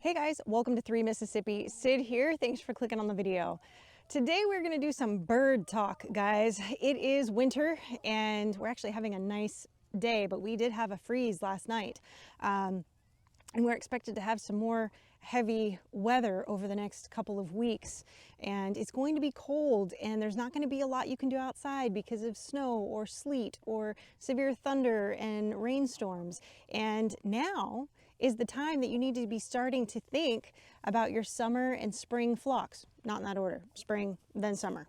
Hey guys, welcome to 3 Mississippi. Sid here. Thanks for clicking on the video. Today we're going to do some bird talk, guys. It is winter and we're actually having a nice day, but we did have a freeze last night. And we're expected to have some more heavy weather over the next couple of weeks, and it's going to be cold and there's not going to be a lot you can do outside because of snow or sleet or severe thunder and rainstorms. And now is the time that you need to be starting to think about your summer and spring flocks. Not in that order, spring, then summer.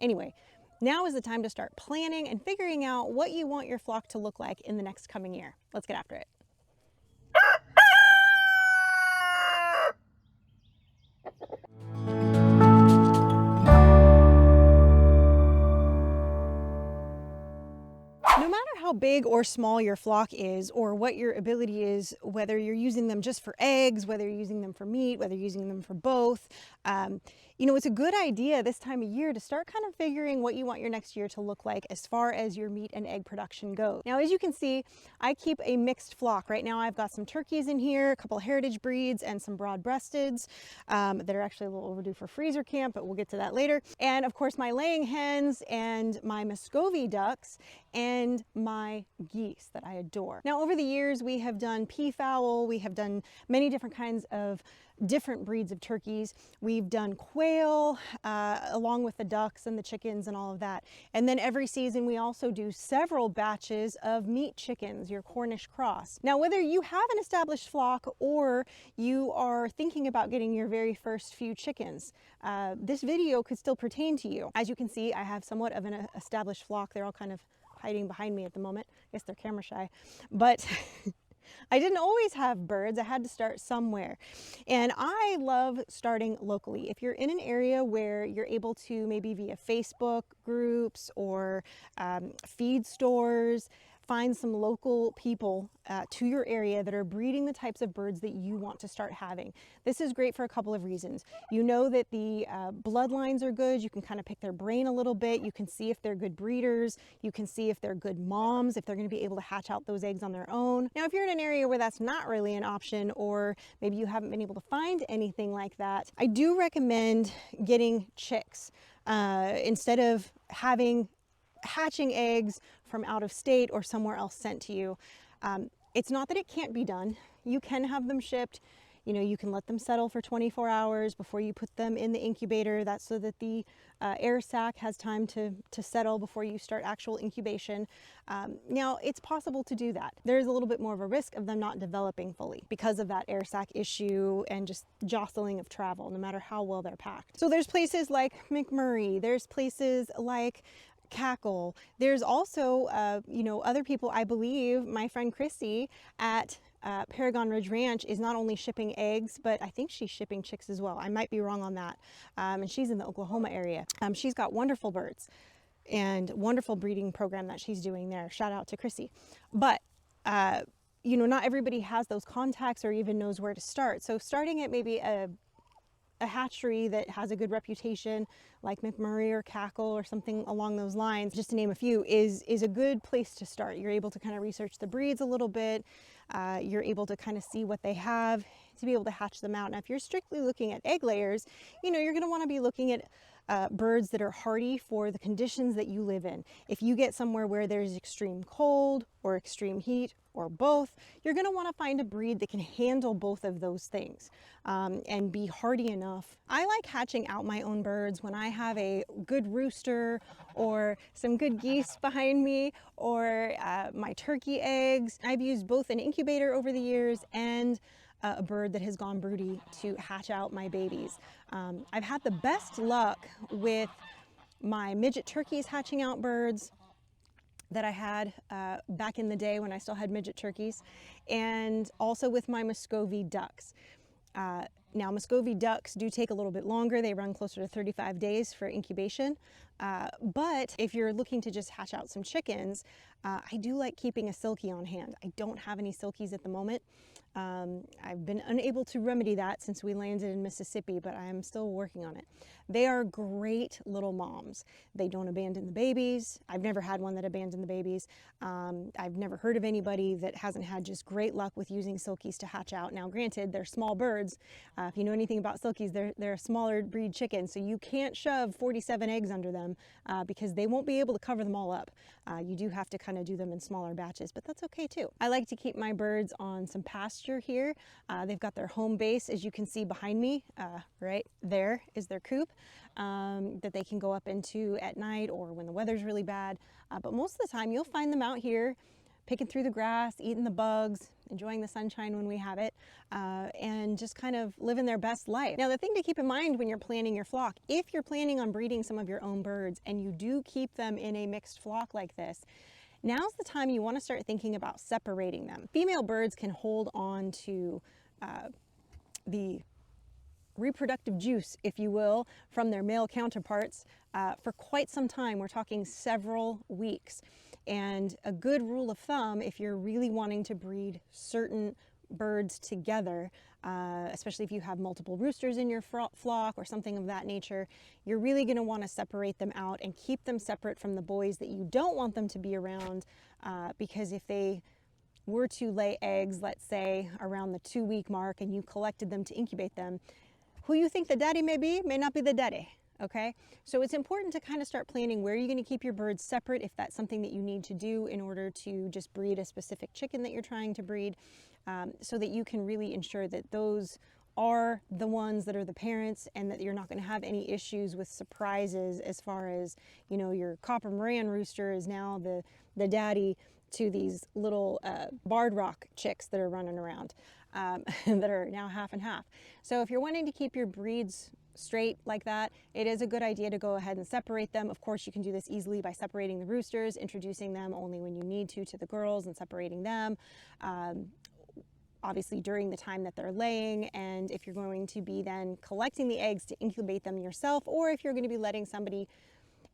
Anyway, now is the time to start planning and figuring out what you want your flock to look like in the next coming year. Let's get after it. No matter how big or small your flock is, or what your ability is, whether you're using them just for eggs, whether you're using them for meat, whether you're using them for both, it's a good idea this time of year to start kind of figuring what you want your next year to look like as far as your meat and egg production goes. Now, as you can see, I keep a mixed flock. Right now I've got some turkeys in here, a couple heritage breeds, and some broad-breasteds that are actually a little overdue for freezer camp, but we'll get to that later. And of course my laying hens and my Muscovy ducks and my geese that I adore. Now, over the years, we have done pea fowl, we have done many different kinds of different breeds of turkeys. We've done quail along with the ducks and the chickens and all of that. And then every season we also do several batches of meat chickens, your Cornish cross. Now, whether you have an established flock or you are thinking about getting your very first few chickens, this video could still pertain to you. As you can see, I have somewhat of an established flock. They're all kind of hiding behind me at the moment. I guess they're camera shy, but I didn't always have birds. I had to start somewhere. And I love starting locally. If you're in an area where you're able to, maybe via Facebook groups or feed stores, find some local people to your area that are breeding the types of birds that you want to start having. This is great for a couple of reasons. You know that the bloodlines are good. You can kind of pick their brain a little bit. You can see if they're good breeders. You can see if they're good moms, if they're going to be able to hatch out those eggs on their own. Now, if you're in an area where that's not really an option, or maybe you haven't been able to find anything like that, I do recommend getting chicks instead of hatching eggs from out of state or somewhere else sent to you. It's not that it can't be done. You can have them shipped. You can let them settle for 24 hours before you put them in the incubator. That's so that the air sac has time to settle before you start actual incubation. Now, it's possible to do that. There's a little bit more of a risk of them not developing fully because of that air sac issue and just jostling of travel, no matter how well they're packed. So there's places like McMurray. There's places like Cackle. There's also, other people. I believe my friend Chrissy at Paragon Ridge Ranch is not only shipping eggs, but I think she's shipping chicks as well. I might be wrong on that. And she's in the Oklahoma area. She's got wonderful birds and wonderful breeding program that she's doing there. Shout out to Chrissy. But not everybody has those contacts or even knows where to start. So starting at maybe a hatchery that has a good reputation like McMurray or Cackle or something along those lines, just to name a few, is a good place to start. You're able to kind of research the breeds a little bit. You're able to kind of see what they have to be able to hatch them out. Now, if you're strictly looking at egg layers, you're going to want to be looking at birds that are hardy for the conditions that you live in. If you get somewhere where there's extreme cold or extreme heat or both, you're going to want to find a breed that can handle both of those things and be hardy enough. I like hatching out my own birds when I have a good rooster or some good geese behind me, or my turkey eggs. I've used both an incubator over the years and a bird that has gone broody to hatch out my babies. I've had the best luck with my midget turkeys hatching out birds that I had back in the day when I still had midget turkeys, and also with my Muscovy ducks. Now, Muscovy ducks do take a little bit longer. They run closer to 35 days for incubation. But if you're looking to just hatch out some chickens, I do like keeping a silkie on hand. I don't have any silkies at the moment. I've been unable to remedy that since we landed in Mississippi, but I am still working on it. They are great little moms. They don't abandon the babies. I've never had one that abandoned the babies. I've never heard of anybody that hasn't had just great luck with using silkies to hatch out. Now, granted, they're small birds. If you know anything about silkies, they're a smaller breed chicken, so you can't shove 47 eggs under them because they won't be able to cover them all up. You do have to kind of do them in smaller batches, but that's okay too. I like to keep my birds on some pasture here. They've got their home base, as you can see behind me. Right there is their coop that they can go up into at night or when the weather's really bad. But most of the time you'll find them out here picking through the grass, eating the bugs, enjoying the sunshine when we have it, and just kind of living their best life. Now, the thing to keep in mind when you're planning your flock, if you're planning on breeding some of your own birds and you do keep them in a mixed flock like this, now's the time you want to start thinking about separating them. Female birds can hold on to the reproductive juice, if you will, from their male counterparts for quite some time. We're talking several weeks. And a good rule of thumb, if you're really wanting to breed certain birds together, especially if you have multiple roosters in your flock or something of that nature, you're really going to want to separate them out and keep them separate from the boys that you don't want them to be around, because if they were to lay eggs, let's say around the 2-week mark, and you collected them to incubate them, who you think the daddy may be may not be the daddy. Okay, so it's important to kind of start planning where you're going to keep your birds separate if that's something that you need to do in order to just breed a specific chicken that you're trying to breed, so that you can really ensure that those are the ones that are the parents and that you're not going to have any issues with surprises as far as, you know, your copper Moran rooster is now the daddy to these little barred rock chicks that are running around, that are now half and half. So if you're wanting to keep your breeds straight like that, it is a good idea to go ahead and separate them. Of course, you can do this easily by separating the roosters, introducing them only when you need to the girls and separating them. Obviously during the time that they're laying, and if you're going to be then collecting the eggs to incubate them yourself, or if you're going to be letting somebody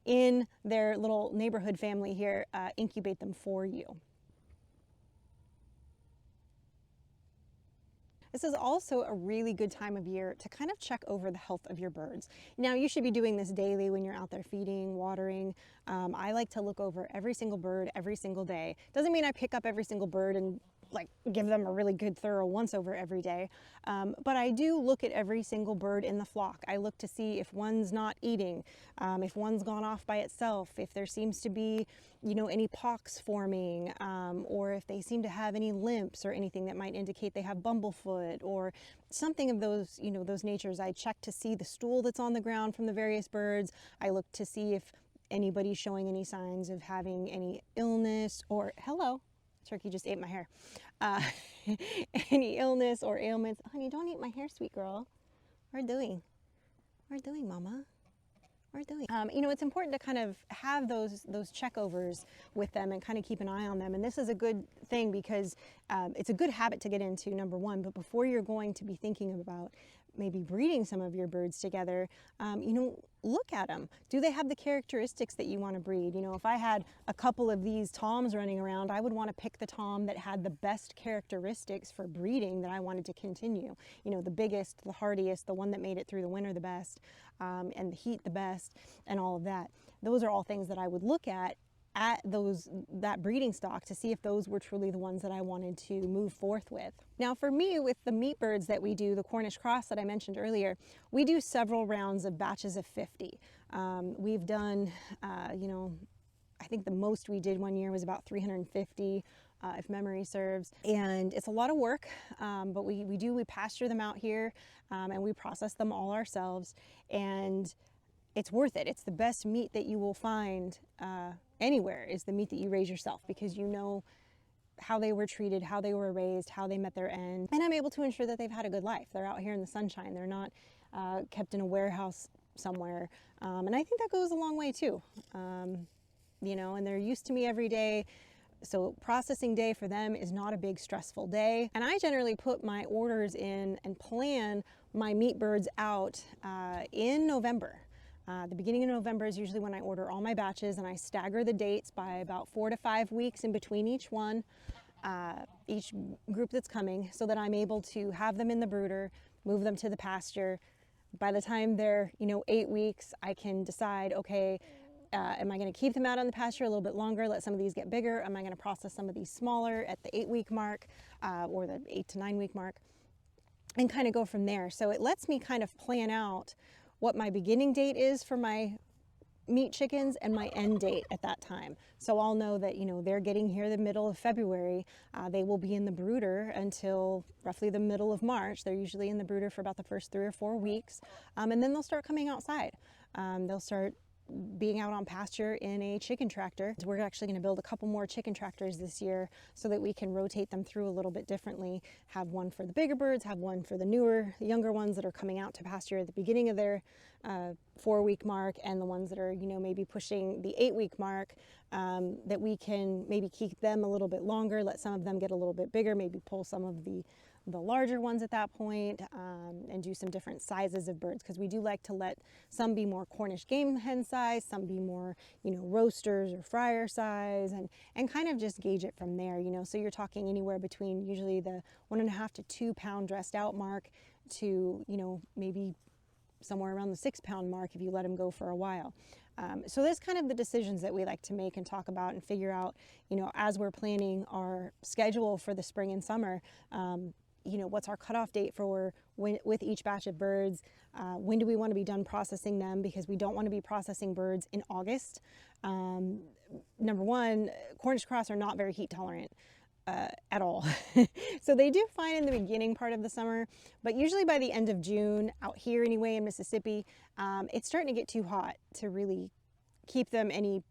in their little neighborhood family here incubate them for you. This is also a really good time of year to kind of check over the health of your birds. Now, you should be doing this daily when you're out there feeding, watering. I like to look over every single bird every single day. Doesn't mean I pick up every single bird and like give them a really good thorough once over every day. But I do look at every single bird in the flock. I look to see if one's not eating, if one's gone off by itself, if there seems to be, you know, any pox forming, or if they seem to have any limps or anything that might indicate they have bumblefoot or something of those, you know, those natures. I check to see the stool that's on the ground from the various birds. I look to see if anybody's showing any signs of having any illness or, hello, turkey just ate my hair. Any illness or ailments. Honey, don't eat my hair, sweet girl. We're doing, mama. We're doing. You know, it's important to kind of have those checkovers with them and kind of keep an eye on them. And this is a good thing because it's a good habit to get into, number one. But before you're going to be thinking about maybe breeding some of your birds together, you know, look at them. Do they have the characteristics that you want to breed? You know, if I had a couple of these toms running around, I would want to pick the tom that had the best characteristics for breeding that I wanted to continue. You know, the biggest, the hardiest, the one that made it through the winter the best, and the heat the best, and all of that. Those are all things that I would look at that breeding stock to see if those were truly the ones that I wanted to move forth with. Now for me, with the meat birds that we do, the Cornish cross that I mentioned earlier, we do several rounds of batches of 50. We've done, you know, I think the most we did one year was about 350, if memory serves. And it's a lot of work, but we pasture them out here, and we process them all ourselves. And it's worth it. It's the best meat that you will find anywhere, is the meat that you raise yourself, because you know how they were treated, how they were raised, how they met their end. And I'm able to ensure that they've had a good life. They're out here in the sunshine. They're not kept in a warehouse somewhere. And I think that goes a long way too. You know, and they're used to me every day So processing day for them is not a big stressful day. And I generally put my orders in and plan my meat birds out in November. The beginning of November is usually when I order all my batches, and I stagger the dates by about 4 to 5 weeks in between each one, each group that's coming, so that I'm able to have them in the brooder, move them to the pasture. By the time they're 8 weeks, I can decide, okay, am I going to keep them out on the pasture a little bit longer, let some of these get bigger? Am I going to process some of these smaller at the 8-week mark or the 8 to 9 week mark, and kind of go from there? So it lets me kind of plan out what my beginning date is for my meat chickens and my end date at that time. So I'll know that, they're getting here the middle of February. They will be in the brooder until roughly the middle of March. They're usually in the brooder for about the first 3 or 4 weeks. And then they'll start coming outside. They'll start being out on pasture in a chicken tractor. We're actually going to build a couple more chicken tractors this year so that we can rotate them through a little bit differently. Have one for the bigger birds, have one for the younger ones that are coming out to pasture at the beginning of their 4-week mark, and the ones that are, maybe pushing the 8-week mark, that we can maybe keep them a little bit longer, let some of them get a little bit bigger, maybe pull some of the larger ones at that point, and do some different sizes of birds, because we do like to let some be more Cornish game hen size, some be more, roasters or fryer size, and kind of just gauge it from there. So you're talking anywhere between usually the 1.5 to 2 pound dressed out mark to, maybe somewhere around the 6 pound mark if you let them go for a while. So that's kind of the decisions that we like to make and talk about and figure out, as we're planning our schedule for the spring and summer. What's our cutoff date for with each batch of birds? When do we want to be done processing them? Because we don't want to be processing birds in August. Number one, Cornish cross are not very heat tolerant at all. So they do fine in the beginning part of the summer, but usually by the end of June, out here anyway in Mississippi, it's starting to get too hot to really keep them any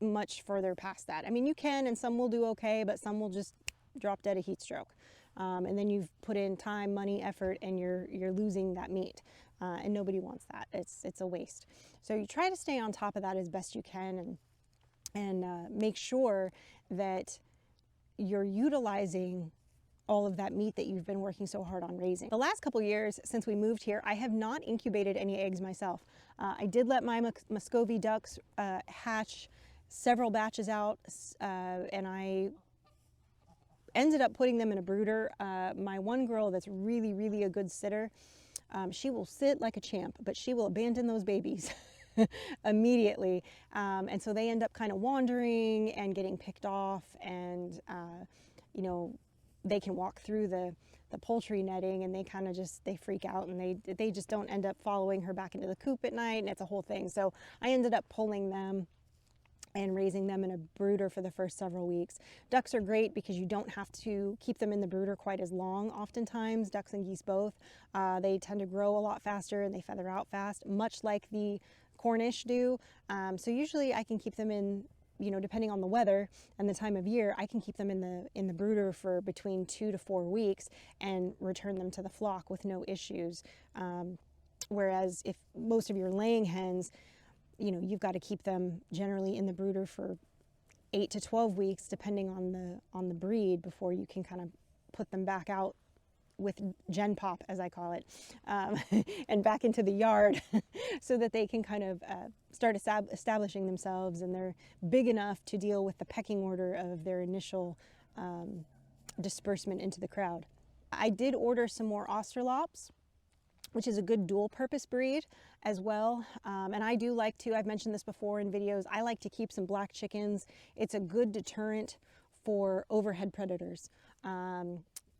much further past that. I mean, you can, and some will do okay, but some will just drop dead of heat stroke. And then you've put in time, money, effort, and you're losing that meat, and nobody wants that. It's a waste. So you try to stay on top of that as best you can, and make sure that you're utilizing all of that meat that you've been working so hard on raising. The last couple years since we moved here, I have not incubated any eggs myself. I did let my Muscovy ducks hatch several batches out, and I ended up putting them in a brooder. My one girl that's really, really a good sitter, she will sit like a champ, but she will abandon those babies immediately. And so they end up kind of wandering and getting picked off, and they can walk through the poultry netting, and they kind of they freak out, and they just don't end up following her back into the coop at night, and it's a whole thing. So I ended up pulling them and raising them in a brooder for the first several weeks. Ducks are great because you don't have to keep them in the brooder quite as long oftentimes, ducks and geese both. They tend to grow a lot faster and they feather out fast, much like the Cornish do. So usually I can keep them in, depending on the weather and the time of year, I can keep them in the brooder for between 2 to 4 weeks and return them to the flock with no issues. Whereas if most of your laying hens, you've got to keep them generally in the brooder for 8 to 12 weeks, depending on the breed, before you can kind of put them back out with gen pop, as I call it, and back into the yard so that they can kind of start establishing themselves, and they're big enough to deal with the pecking order of their initial disbursement into the crowd. I did order some more Australops, which is a good dual purpose breed as well. And I do like to, I've mentioned this before in videos, I like to keep some black chickens. It's a good deterrent for overhead predators.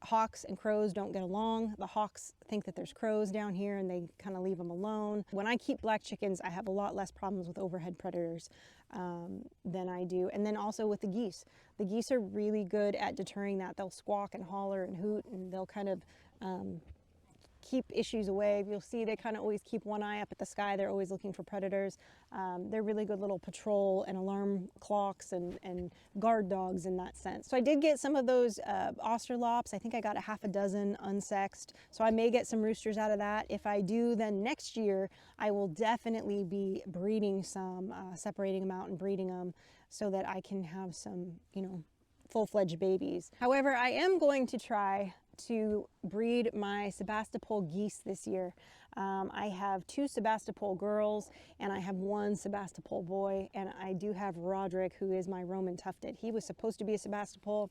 Hawks and crows don't get along. The hawks think that there's crows down here and they kind of leave them alone. When I keep black chickens, I have a lot less problems with overhead predators than I do. And then also with the geese. The geese are really good at deterring that. They'll squawk and holler and hoot, and they'll kind of keep issues away. You'll see they kind of always keep one eye up at the sky. They're always looking for predators. They're really good little patrol and alarm clocks and guard dogs in that sense. So I did get some of those Australops. I think I got a half a dozen unsexed. So I may get some roosters out of that. If I do, then next year I will definitely be breeding some, separating them out and breeding them so that I can have some, you know, full-fledged babies. However, I am going to try to breed my Sebastopol geese this year. I have 2 Sebastopol girls and I have 1 Sebastopol boy, and I do have Roderick, who is my Roman tufted. He was supposed to be a Sebastopol.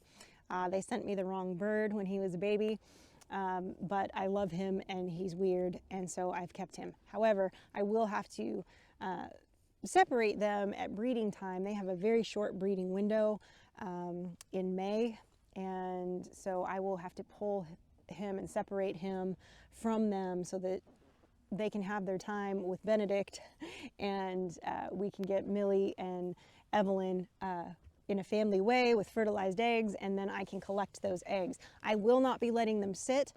They sent me the wrong bird when he was a baby, but I love him and he's weird, and so I've kept him. However, I will have to separate them at breeding time. They have a very short breeding window in May, and so I will have to pull him and separate him from them so that they can have their time with Benedict, and we can get Millie and Evelyn in a family way with fertilized eggs, and then I can collect those eggs. I will not be letting them sit.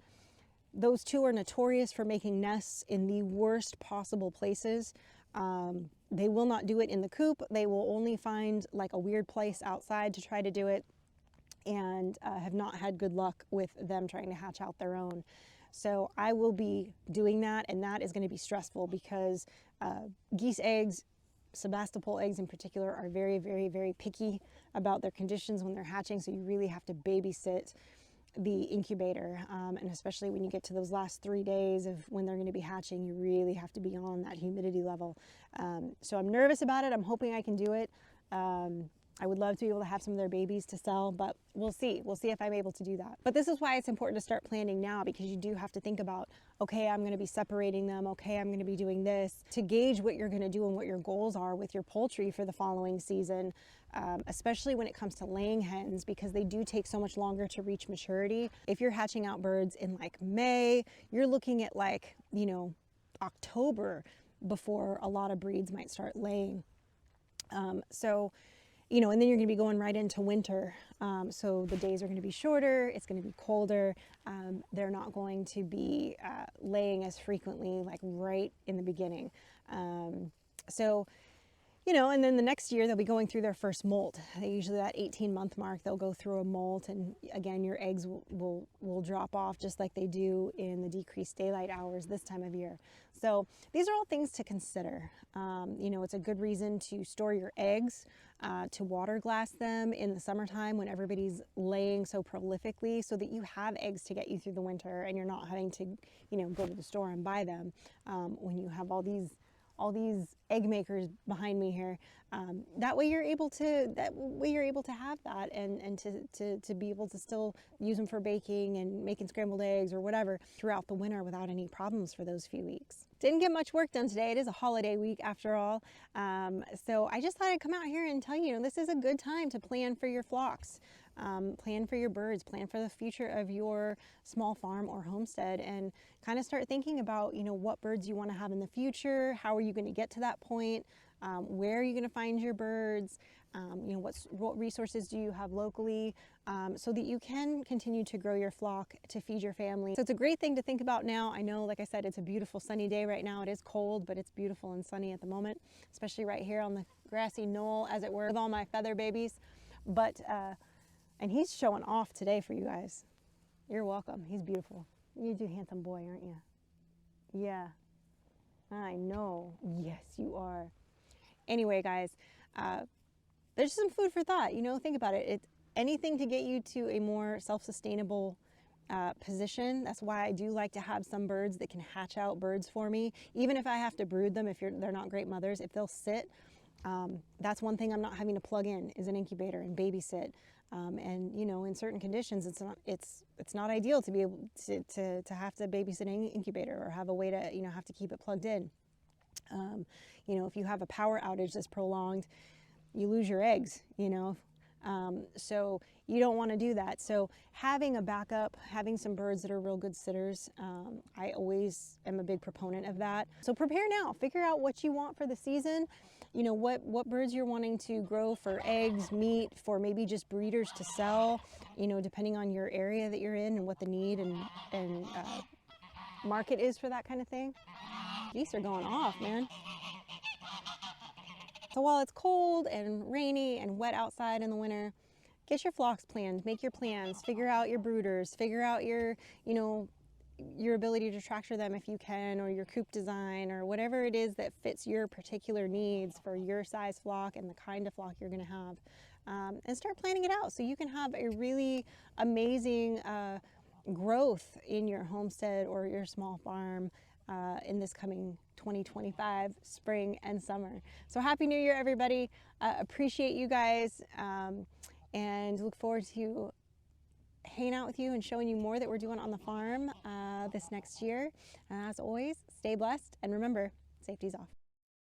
Those 2 are notorious for making nests in the worst possible places. They will not do it in the coop. They will only find like a weird place outside to try to do it, and have not had good luck with them trying to hatch out their own. So I will be doing that, and that is going to be stressful because geese eggs, Sebastopol eggs in particular, are very, very, very picky about their conditions when they're hatching, so you really have to babysit the incubator, and especially when you get to those last 3 days of when they're going to be hatching, you really have to be on that humidity level. So I'm nervous about it. I'm hoping I can do it. I would love to be able to have some of their babies to sell, but we'll see. We'll see if I'm able to do that. But this is why it's important to start planning now, because you do have to think about, okay, I'm going to be separating them. Okay, I'm going to be doing this, to gauge what you're going to do and what your goals are with your poultry for the following season, especially when it comes to laying hens, because they do take so much longer to reach maturity. If you're hatching out birds in like May, you're looking at like, you know, October before a lot of breeds might start laying. You know, and then you're going to be going right into winter. So the days are going to be shorter, it's going to be colder. They're not going to be laying as frequently, like right in the beginning. You know, and then the next year they'll be going through their first molt. They usually that 18-month mark, they'll go through a molt, and again, your eggs will drop off just like they do in the decreased daylight hours this time of year. So these are all things to consider. You know, it's a good reason to store your eggs, to water glass them in the summertime when everybody's laying so prolifically, so that you have eggs to get you through the winter and you're not having to, you know, go to the store and buy them when you have all these egg makers behind me here. That way you're able to have that, and to be able to still use them for baking and making scrambled eggs or whatever throughout the winter without any problems for those few weeks. Didn't get much work done today. It is a holiday week after all. So I just thought I'd come out here and tell you, you know, this is a good time to plan for your flocks. Plan for your birds, plan for the future of your small farm or homestead, and kind of start thinking about, you know, what birds you want to have in the future. How are you going to get to that point? Where are you going to find your birds? You know, what resources do you have locally, so that you can continue to grow your flock to feed your family. So it's a great thing to think about now. I know, like I said, it's a beautiful sunny day right now. It is cold, but it's beautiful and sunny at the moment, especially right here on the grassy knoll, as it were, with all my feather babies. But and he's showing off today for you guys. You're welcome. He's beautiful. You're a handsome boy, aren't you? Yeah, I know. Yes, you are. Anyway, guys, there's some food for thought. You know, think about it. It's anything to get you to a more self-sustainable position. That's why I do like to have some birds that can hatch out birds for me, even if I have to brood them. If they're not great mothers, if they'll sit. That's one thing I'm not having to plug in, is an incubator and babysit. And you know, in certain conditions, it's not ideal to be able to have to babysit an incubator or have a way to, you know, have to keep it plugged in. You know, if you have a power outage that's prolonged, you lose your eggs, you know. So you don't want to do that. So having a backup, having some birds that are real good sitters, I always am a big proponent of that. So prepare now. Figure out what you want for the season. You know, what birds you're wanting to grow for eggs, meat, for maybe just breeders to sell, you know, depending on your area that you're in and what the need and market is for that kind of thing. Geese are going off, man. So while it's cold and rainy and wet outside in the winter, get your flocks planned, make your plans, figure out your brooders, figure out your, you know, your ability to tractor them if you can, or your coop design, or whatever it is that fits your particular needs for your size flock and the kind of flock you're going to have, and start planning it out so you can have a really amazing growth in your homestead or your small farm in this coming 2025 spring and summer. So happy New Year, everybody. Appreciate you guys, and look forward to hanging out with you and showing you more that we're doing on the farm this next year. And as always, stay blessed, and remember, safety's off.